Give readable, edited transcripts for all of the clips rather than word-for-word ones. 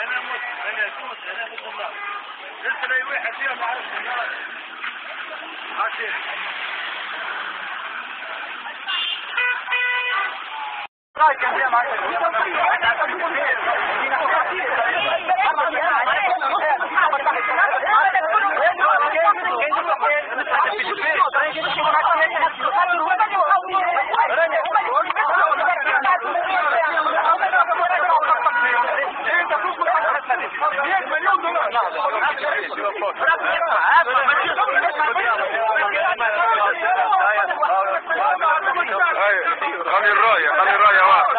انا مسلم، انا تونس، انا مسلم. لسه اي واحد فيهم ما عرفش الناس. عشان كان فيها معك خلي الراية واحد.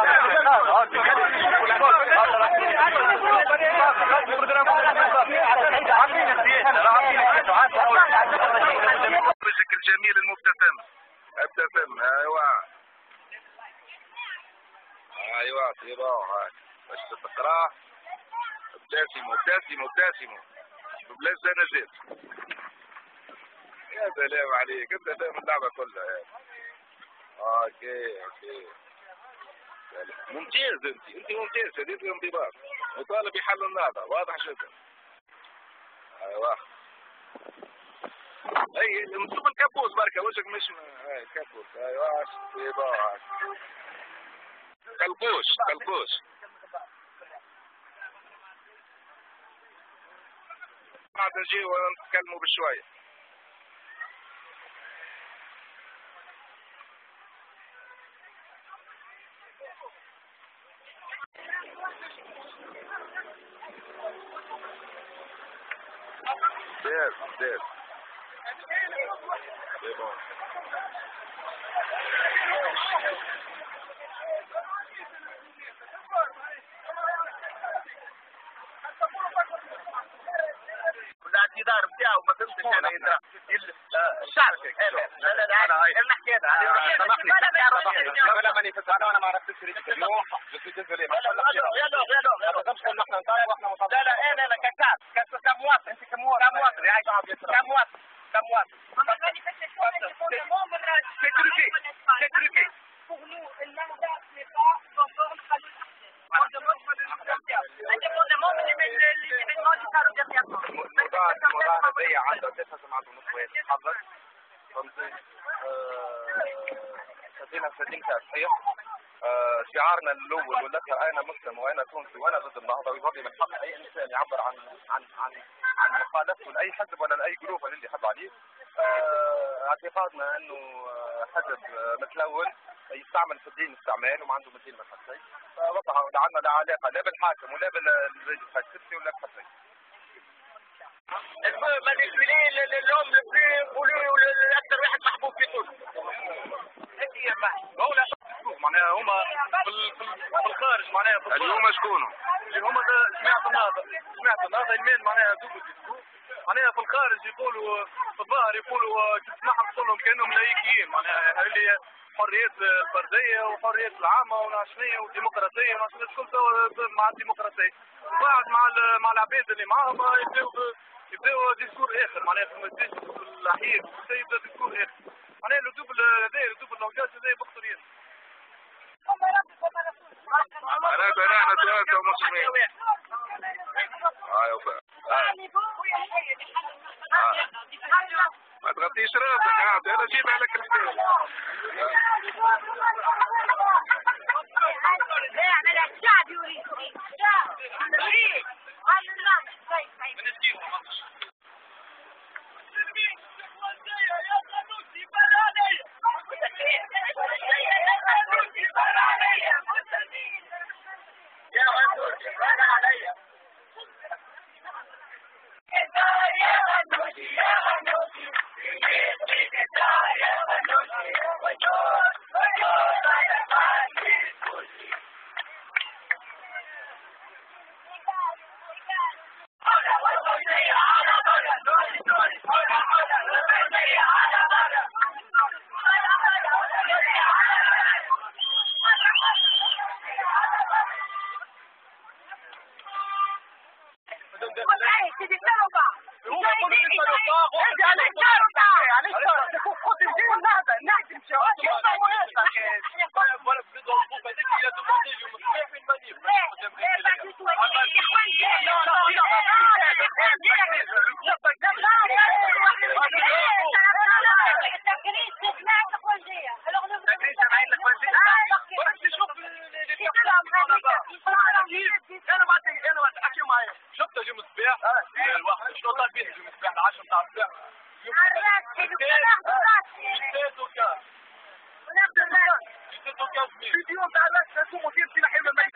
بشكل جميل المبتسم ابتسم. ايوه سيبا هاي باش تقرا ابتسموا بلاش زنازات. يا سلام عليك انت فاهم اللعبة كلها. اوكي ممتاز. انت ممتاز شديد الانضباط وطالب بحل النهضة واضح جدا. ايوه اي نشوف الكابوس بركة وجهك مش كابوس. ايوه سيبا كلبوش بعد نجي ونتكلموا بشوية. دير الاعتذار بتاعه ما فهمتش انا الشعر لا نحكي هذا سامحني ولا ماني فهمت انا ما عرفتش اليوم ديزولي ما لا انا كمواطن انت كمواطن المراهنة دي عندها تفهم عنده نصويات حضرت فهمتي. شدينا صحيح. شعارنا الاول والأخير انا مسلم وانا تونسي وانا ضد النهضة ويظل من حق اي انسان يعبر عن مخالفته لاي حزب ولا لاي جروب اللي يحب عليه. اعتقادنا انه حزب متلون يستعمل في الدين استعمال وما عنده مثيل من حد شيء. وضع عندنا لا علاقة لا بالحاكم ولا بالرئيس السياسي ولا بحد شيء. مانيبيولي اليوم البلو والاكثر واحد محبوب في تونس. هؤلاء معناها هما في الخارج معناها اليوم شكونهم؟ اللي هما سمعت النهضة يمين معناها ذوقوا الدستور معناها في الخارج يقولوا في الظاهر يقولوا تسمعهم تقولهم كانهم لايكيين معناها اللي حريات الفردية وحريات العامة وناشنية وديمقراطية كل مع الديمقراطية وبعد مع العباد اللي معاهم يبداو ديسكور اخر معناها في الاحياء يبدا ديسكور اخر معناها الدوبل لونجاج زي بكتوريين. انا ثلاثة مسلمين. ما تغطيش راسك عاد انا جيب عليك الحكاية. الشعب يريد شفت اليوم الصباح الواحد شنو طلب بيه اليوم الصباح 10 تاع الصباح فيديو تاع الناس تقوموا كيف في لحيم الميت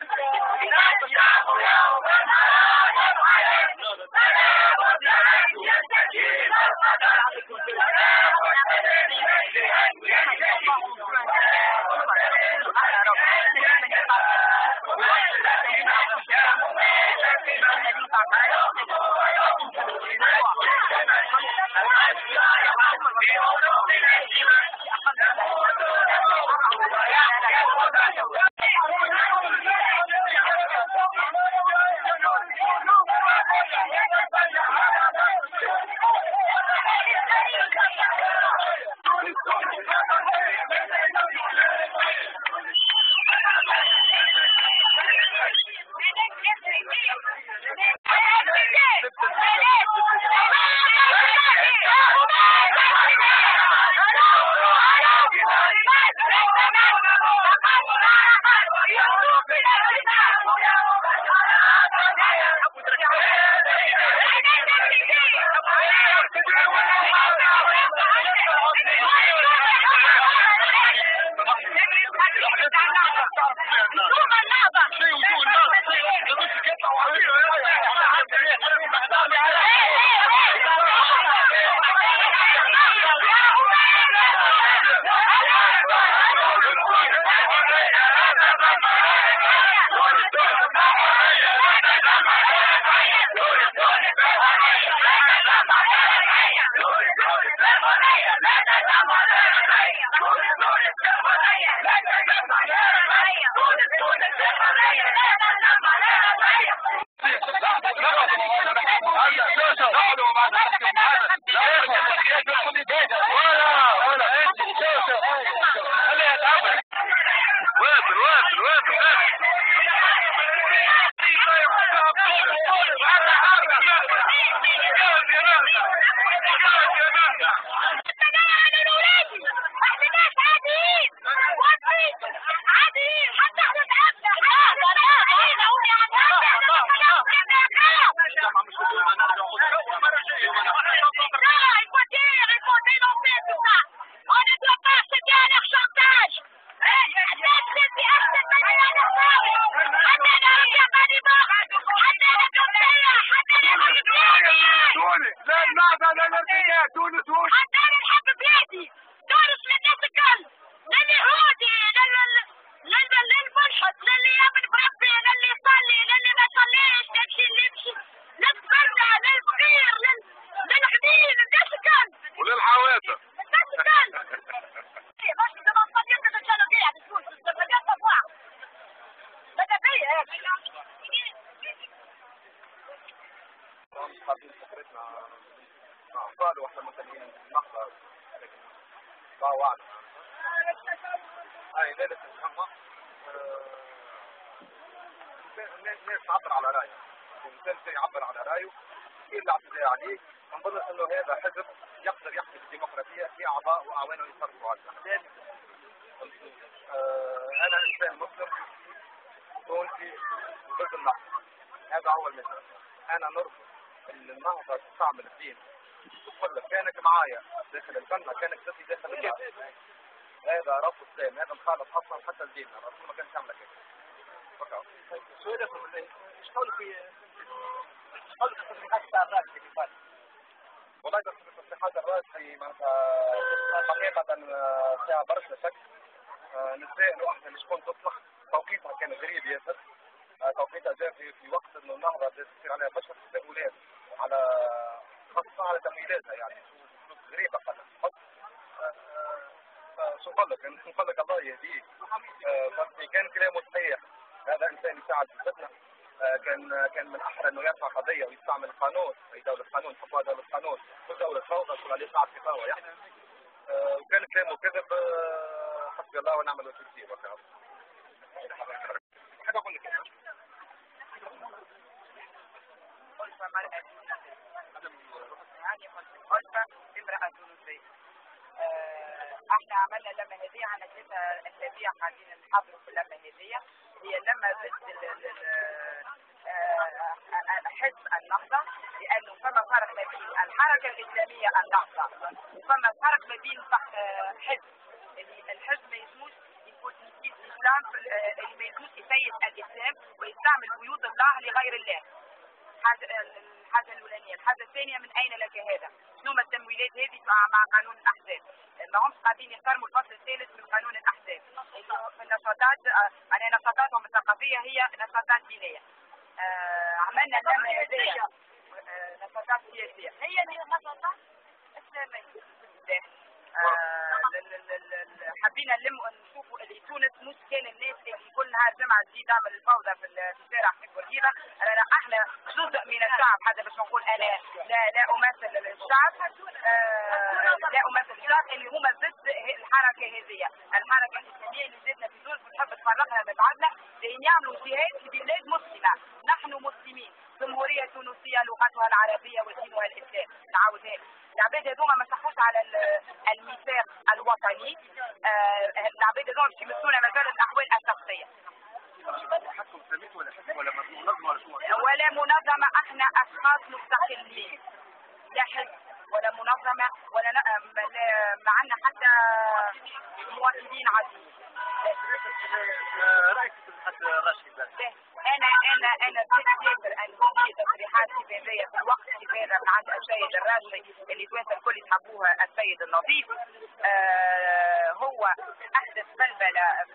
الناس تعبر على رايه، الانسان يعبر على رايه ايه الاعتداء عليه. نظن انه هذا حزب يقدر يحمي الديمقراطيه في اعضاء واعوانه يصرفوا على الاحداث. انا انسان مسلم تونسي ضد النهضه، هذا هو المثال. انا نرفض ان النهضه تستعمل الدين. تقول لك كانك معايا داخل الجنه كانك ضدي داخل النار. هذا رفض الاسلام، هذا مخالف اصلا حتى الدين، الرسول ما كانش يعمل كده. سؤالكم ايش قولك في تصريحات الرئيس في فارس؟ والله تصريحات الرئيس هي معناتها حقيقة فيها برشا شك. نتسائلوا احنا شكون تطلق، توقيتها كان غريب ياسر. توقيتها جاء في وقت انه النهضة تصير عليها برشا تساؤلات على خاصة على تمويلاتها، يعني فلوس غريبة خلت شو نقول لك الله يهديك. كان كلامه صحيح، هذا انسان يساعد في الفتنه. كان من احرى انه يرفع قضيه ويستعمل القانون، اي دوله قانون تحطها دوله قانون، كل دوله فوضى تقول عليه صعب في فوضى يعني. وكان كلامه كذب. حسبي الله ونعم الوكيل فيه. حاجه اقول لك امرأة تونسية. احنا عملنا لما هدية على كده اسابيع قاعدين نحضروا في اللمة هدية. هي لما ضد حزب النهضة، لأنه فما فرق ما بين الحركة الإسلامية النهضة وفما فرق ما بين حزب. الحزب ما يسموش يكون يسيد الإسلام، اللي ما يسموش يسيد الإسلام ويستعمل بيوت الله لغير الله. الحاجة الأولانية. الحاجة الثانية، من أين لك هذا؟ شنو التمويلات هذه مع قانون الأحزاب؟ ما همش قاعدين يحترموا الفصل الثالث من قانون الأحزاب. في النشاطات، أنا نشاطاتهم الثقافية هي نشاطات دينية. عملنا لما هذية نشاطات سياسية، هي نشاطات إسلامية. حبينا نشوفوا اللي تونس مش كان الناس اللي كل نهار جمعة تجي تعمل الفوضى في الشارع في بورقيبة. احنا جزء من الشعب، هذا باش نقول انا لا امثل الشعب، لا امثل الشعب اللي هما ضد الحركة هذه، الحركة الإسلامية اللي زدنا في تونس بتحب تفرقنا ببعضنا، لأن يعملوا جهاد في بلاد مسلمة. نحن مسلمين، جمهورية تونسية لغتها العربية ودينها الإسلام. نعاودها، العباد هذوما ما صحوش على الميثاق الوطني. العباد هذوما باش يمثلونا مجال الأحوال الشخصية. ولا منظمة، احنا أشخاص مستقلين، لا حزب ولا منظمة ولا معنا حتى مواطنين عاديين. رايك في الحد الراشد؟ انا بديت ان تجي تصريحات كفايه في الوقت كفايه من عند السيد الراشدي اللي توانسه الكل يحبوها السيد النظيف. هو احدث بلبله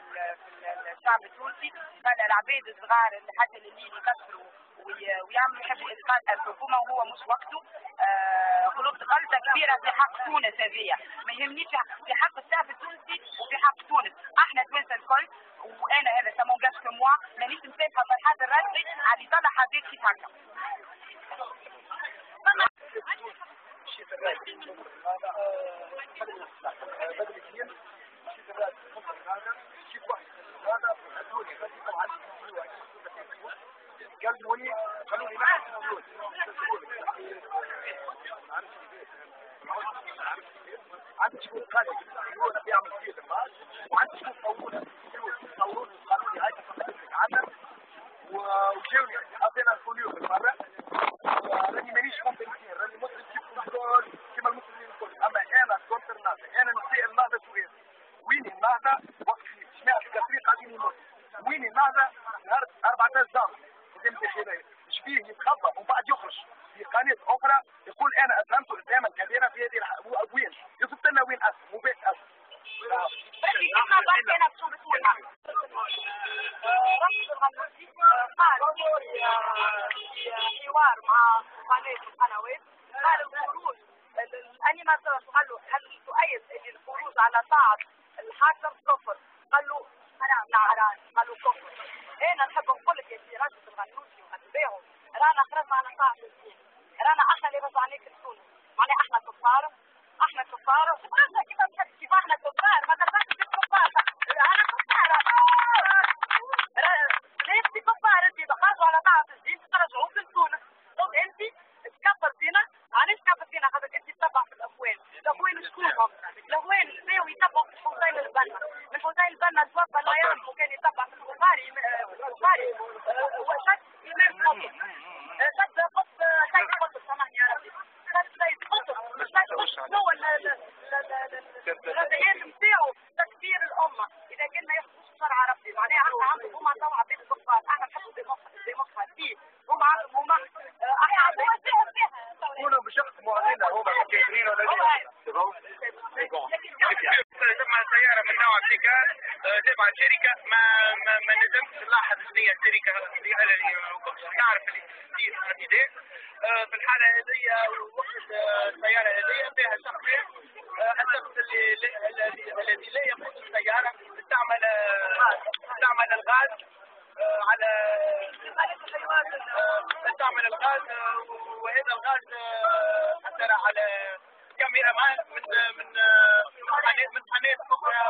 في الشعب التونسي، خلى العباد الصغار حتى اللي يكسروا ويعملوا يحبوا اسقاط الحكومه، وهو مش وقته. غلط غلطه كبيره في حق تونس هذه، ما يهمنيش في حق الشعب التونسي وفي حق تونس. احنا توانسه الكل، وانا هذا سامونجاج في موا مانيش مسامحه فرحات الرجلي على اللي طلع حاجات كيف هكا. خلوني عندي شكون قادر يعمل فيه المال، وعندي شكون طورون القانوني هاي تفضلت عنا وجاوني عطينا الكوليو بالمرة. راني مانيش كومبنسين، راني مسلم كيفكم الكل كيما المسلمين الكل، اما انا كونتر النهضة. انا نسائل النهضة سؤال، وين النهضة وقت جماعة الكافرين قاعدين يموتوا؟ وين النهضة نهار 14 دار قدام الداخلية؟ مش فيه يتخبى ومن بعد يخرج في قناة أخرى يقول أنا أسهمت إسهاما كبيرا في هذه وين؟ يصبت لنا وين أسهم وبيت أسهم. رئيس الغنوشي قال في حوار مع قناة القنوات، قال الخروج الأنيماتور قال له هل تؤيد الخروج على طاعة الحاكم كفر؟ قال له نعم، قال له كفر. أنا نحب نقول لك يا سي رئيس الغنوشي وأتباعه، رانا خرجنا على طاعة الدين، رانا احنا اللي رجعنا عليك السنة، معناها احنا كفار كيف احنا كفار، ما تبقاش كفار. انا كفار، ليش كفار؟ انت خرجوا على طاعة الدين ترجعوا في السنة، قلت انت تكفر فينا. علاش تكفر فينا؟ خاطر انت تتبع في الأخوان شكونهم؟ الأخوان بداوا يتبعوا في حسين البنا، من حسين البنا توفى لا يعرف، وكان يتبع في البخاري وشد إمام قطب، شد قطب سيد قطب، سامحني يا ربي، شد سيد قطب، مش قطب هو الغزيان نتاعو تكفير الأمة. إذا كان ما يحكموش شرع ربي، معناها احنا عندهم هما طوع بين الكفار، احنا نحبوا ديمقراطية، هما عندهم احنا عندهم كلهم بيحكموا علينا، هما كافرين ولا لا؟ تبع سيارة من نوع بيكار تبع شركة ما نجمش نلاحظ شنو هي الشركة اللي نعرف اللي تصير اعتداء. في الحالة هذه وقت السيارة هذه فيها شخصين، الشخص الذي لا يقود السيارة استعمل الغاز على استعمل الغاز، وهذا الغاز أثر على كاميرا مان من قناة أخرى.